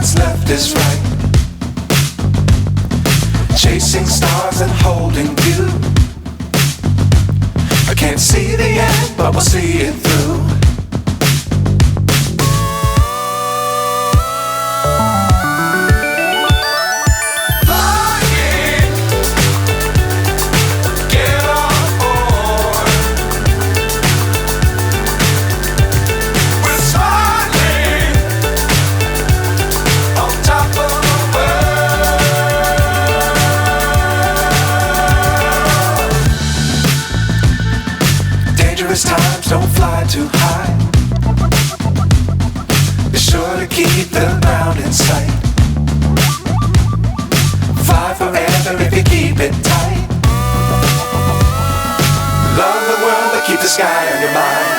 what's left is right. Chasing stars and holding you. I can't see the end, but we'll see it through. Times don't fly too high. Be sure to keep the ground in sight. Fly forever if you keep it tight. Love the world but keep the sky on your mind.